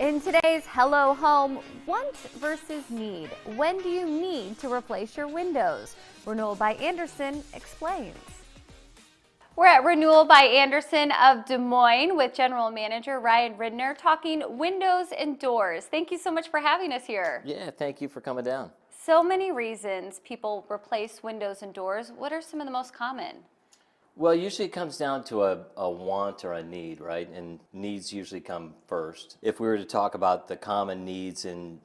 In today's Hello Home, want versus need. When do you need to replace your windows? Renewal by Andersen explains. We're at Renewal by Andersen of Des Moines with General Manager Ridnour talking windows and doors. Thank you so much for having us here. Yeah, thank you for coming down. So many reasons people replace windows and doors. What are some of the most common? Well, usually it comes down to a want or a need, right? And needs usually come first. If we were to talk about the common needs in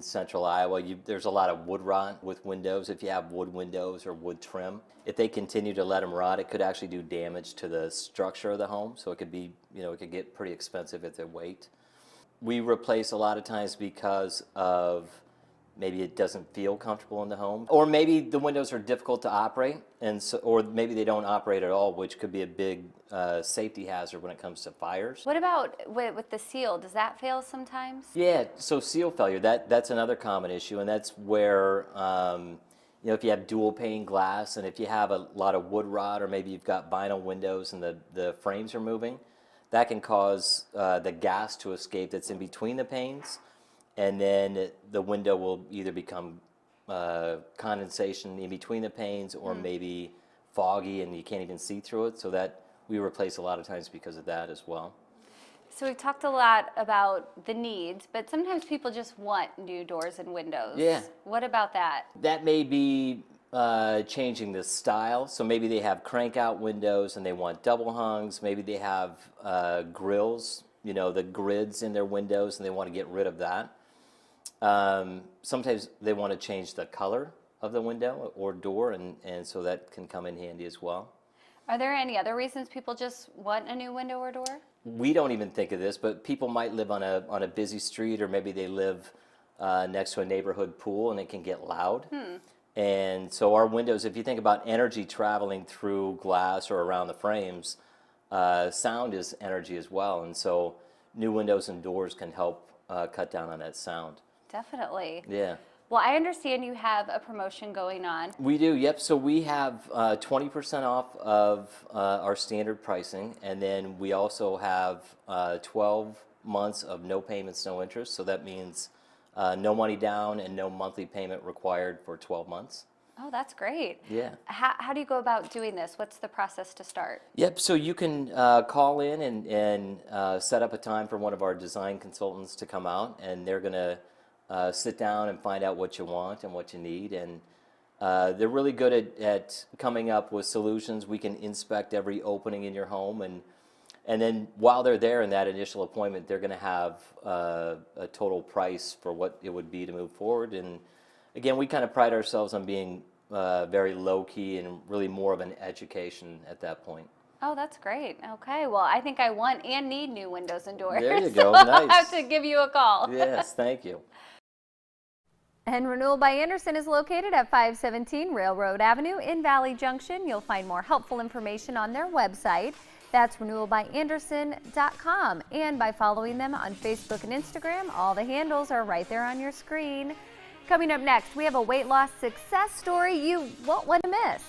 central Iowa, there's a lot of wood rot with windows. If you have wood windows or wood trim, if they continue to let them rot, it could actually do damage to the structure of the home. So it could be, it could get pretty expensive if they wait. We replace a lot of times because of maybe it doesn't feel comfortable in the home, or maybe the windows are difficult to operate, or maybe they don't operate at all, which could be a big safety hazard when it comes to fires. What about with the seal? Does that fail sometimes? Yeah, so seal failure, that's another common issue, and that's where if you have dual pane glass, and if you have a lot of wood rot, or maybe you've got vinyl windows and the frames are moving, that can cause the gas to escape that's in between the panes. And then the window will either become condensation in between the panes, or maybe foggy and you can't even see through it. So that we replace a lot of times because of that as well. So we've talked a lot about the needs, but sometimes people just want new doors and windows. Yeah. What about that? That may be changing the style. So maybe they have crank out windows and they want double hungs. Maybe they have grills, the grids in their windows, and they want to get rid of that. Sometimes they want to change the color of the window or door, and so that can come in handy as well. Are there any other reasons people just want a new window or door? We don't even think of this, but people might live on a busy street, or maybe they live next to a neighborhood pool and it can get loud. And so our windows, if you think about energy traveling through glass or around the frames, sound is energy as well, and so new windows and doors can help cut down on that sound. Definitely. Yeah. Well, I understand you have a promotion going on. We do, yep. So we have 20% off of our standard pricing, and then we also have 12 months of no payments, no interest. So that means no money down and no monthly payment required for 12 months. Oh, that's great. Yeah. How do you go about doing this? What's the process to start? Yep, so you can call in and set up a time for one of our design consultants to come out, and they're going to sit down and find out what you want and what you need. And they're really good at coming up with solutions. We can inspect every opening in your home, and then while they're there in that initial appointment, they're going to have a total price for what it would be to move forward. And again, we kind of pride ourselves on being very low-key and really more of an education at that point. Oh, that's great. Okay, well, I think I want and need new windows and doors. There you go, so nice. I'll have to give you a call. Yes, thank you. And Renewal by Andersen is located at 517 Railroad Avenue in Valley Junction. You'll find more helpful information on their website. That's renewalbyandersen.com. And by following them on Facebook and Instagram, all the handles are right there on your screen. Coming up next, we have a weight loss success story you won't want to miss.